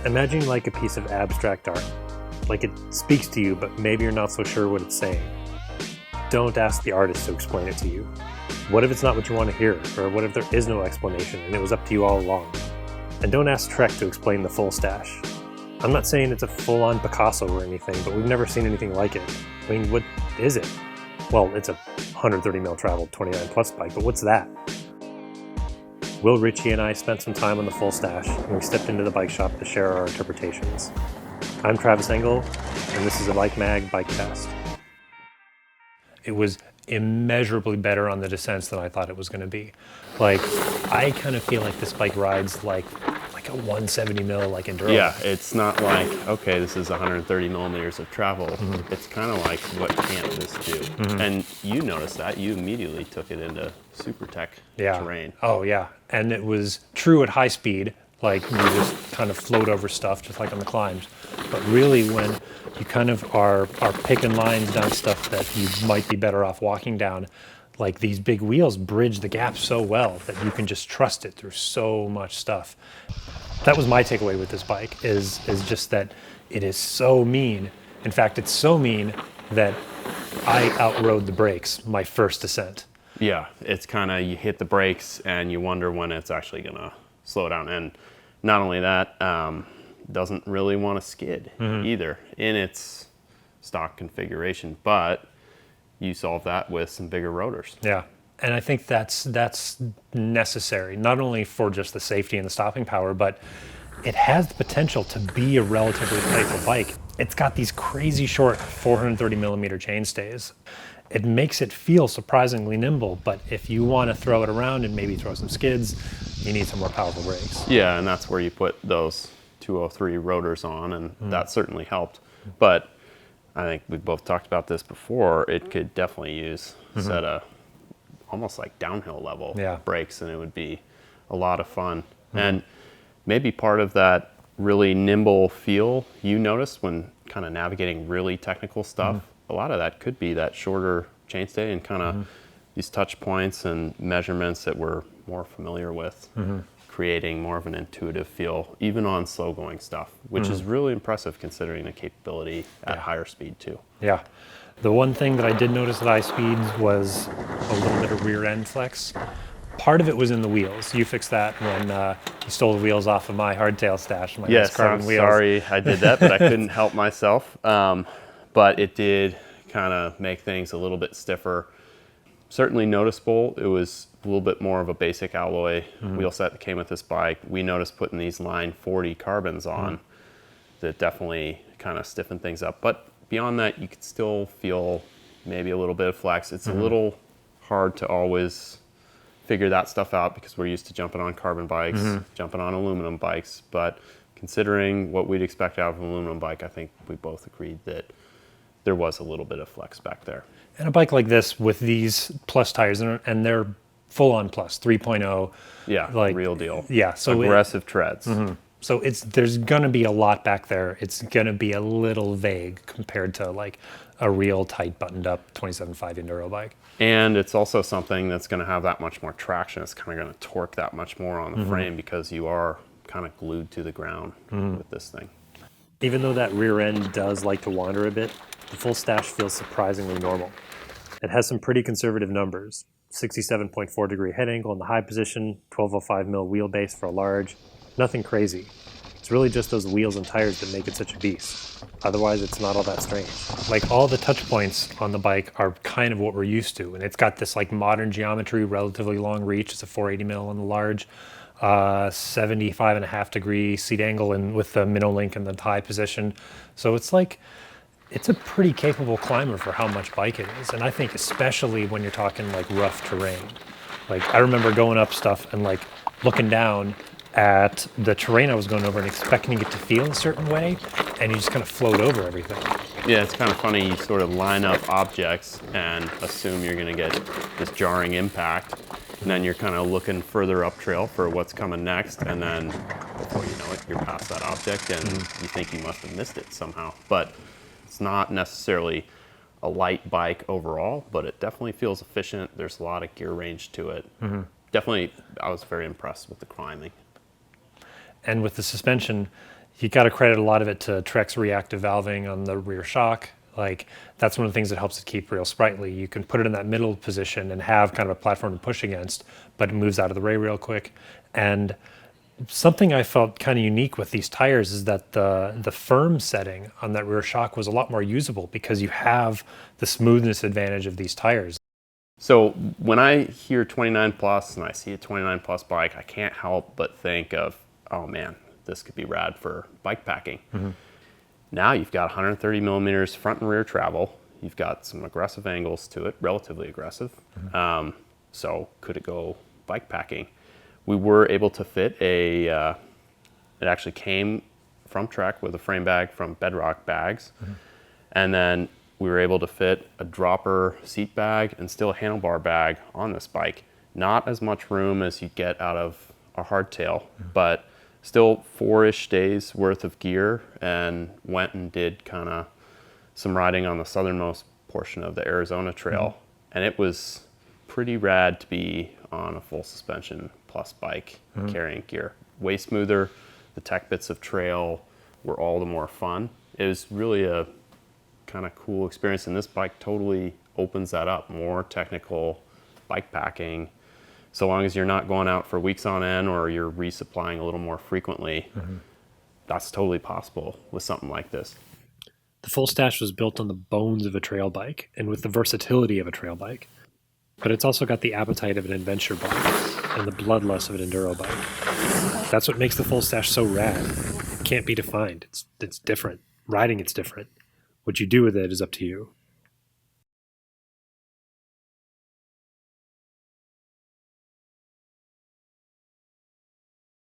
Imagine like a piece of abstract art. Like it speaks to you, but maybe you're not so sure what it's saying. Don't ask the artist to explain it to you. What if it's not what you want to hear? Or what if there is no explanation and it was up to you all along? And don't ask Trek to explain the full Stache. I'm not saying it's a full-on Picasso or anything, but we've never seen anything like it. I mean, what is it? Well, it's a 130 mil traveled 29 plus bike, but what's that? Will Ritchie and I spent some time on the full Stache, and we stepped into the bike shop to share our interpretations. I'm Travis Engel, and this is a Bike Mag Bike Test. It was immeasurably better on the descents than I thought it was going to be. Like, I kind of feel like this bike rides like a 170 mil like enduro. Yeah, it's not like, okay, this is 130 millimeters of travel. Mm-hmm. It's kind of like, what can't this do? Mm-hmm. And you noticed that. You immediately took it into super tech terrain. Oh, yeah. And it was true at high speed. Like, you just kind of float over stuff, just like on the climbs. But really, when you kind of are picking lines down stuff that you might be better off walking down, like these big wheels bridge the gap so well that you can just trust it through so much stuff. That was my takeaway with this bike, is just that it is so mean. In fact, it's so mean that I outrode the brakes my first descent. Yeah, it's kind of, you hit the brakes and you wonder when it's actually going to slow down. And not only that, doesn't really want to skid either in its stock configuration, but you solve that with some bigger rotors. Yeah, and I think that's necessary, not only for just the safety and the stopping power, but it has the potential to be a relatively playful bike. It's got these crazy short 430 millimeter chainstays. It makes it feel surprisingly nimble, but if you want to throw it around and maybe throw some skids, you need some more powerful brakes. Yeah, and that's where you put those 203 rotors on, and that certainly helped. But I think we both talked about this before, it could definitely use a set of almost like downhill level brakes, and it would be a lot of fun. And maybe part of that really nimble feel you noticed when kind of navigating really technical stuff, a lot of that could be that shorter chainstay and kind of these touch points and measurements that we're more familiar with, creating more of an intuitive feel, even on slow going stuff, which is really impressive considering the capability at higher speed too. Yeah. The one thing that I did notice at high speeds was a little bit of rear end flex. Part of it was in the wheels. You fixed that when you stole the wheels off of my hardtail Stache. My Yes, carbon I'm wheels. sorry I did that, but I couldn't help myself. But it did kind of make things a little bit stiffer. Certainly noticeable. It was a little bit more of a basic alloy wheel set that came with this bike. We noticed putting these Line 40 carbons on that definitely kind of stiffened things up. But beyond that, you could still feel maybe a little bit of flex. It's a little hard to always figure that stuff out because we're used to jumping on carbon bikes, jumping on aluminum bikes. But considering what we'd expect out of an aluminum bike, I think we both agreed that there was a little bit of flex back there. And a bike like this with these plus tires, and they're full-on plus, 3.0. Yeah, like, real deal. Yeah, so aggressive treads. So there's gonna be a lot back there. It's gonna be a little vague compared to like a real tight buttoned up 27.5 enduro bike. And it's also something that's gonna have that much more traction. It's kind of gonna torque that much more on the frame because you are kind of glued to the ground with this thing. Even though that rear end does like to wander a bit, the full Stache feels surprisingly normal. It has some pretty conservative numbers. 67.4 degree head angle in the high position, 1205 mil wheelbase for a large. Nothing crazy. It's really just those wheels and tires that make it such a beast. Otherwise, it's not all that strange. Like, all the touch points on the bike are kind of what we're used to, and it's got this like modern geometry, relatively long reach. It's a 480 mil on the large, 75.5 degree seat angle, and with the minnow link in the high position. So it's like, it's a pretty capable climber for how much bike it is. And I think especially when you're talking like rough terrain. Like, I remember going up stuff and like looking down at the terrain I was going over and expecting it to feel a certain way, and you just kind of float over everything. Yeah, it's kind of funny. You sort of line up objects and assume you're going to get this jarring impact, and then you're kind of looking further up trail for what's coming next, and then before you know it, you're past that object, and you think you must have missed it somehow. But it's not necessarily a light bike overall, but it definitely feels efficient. There's a lot of gear range to it. Definitely, I was very impressed with the climbing. And with the suspension, You got to credit a lot of it to Trek's reactive valving on the rear shock. Like, that's one of the things that helps it keep real sprightly. You can put it in that middle position and have kind of a platform to push against, but it moves out of the way real quick. And something I felt kind of unique with these tires is that the firm setting on that rear shock was a lot more usable because you have the smoothness advantage of these tires. So when I hear 29 plus and I see a 29 plus bike, I can't help but think of, oh man, this could be rad for bike packing. Now you've got 130 millimeters front and rear travel. You've got some aggressive angles to it, relatively aggressive. So could it go bike packing? We were able to fit it actually came from Trek with a frame bag from Bedrock Bags. And then we were able to fit a dropper seat bag and still a handlebar bag on this bike. Not as much room as you get out of a hardtail, but still 4-ish days worth of gear, and went and did kind of some riding on the southernmost portion of the Arizona Trail. And it was pretty rad to be on a full suspension plus bike carrying gear. Way smoother. The tech bits of trail were all the more fun. It was really a kind of cool experience, and this bike totally opens that up. More technical bike packing. So long as you're not going out for weeks on end or you're resupplying a little more frequently, that's totally possible with something like this. The full Stache was built on the bones of a trail bike and with the versatility of a trail bike, but it's also got the appetite of an adventure bike and the bloodlust of an enduro bike. That's what makes the full Stache so rad. It can't be defined. It's different. Riding it's different. What you do with it is up to you.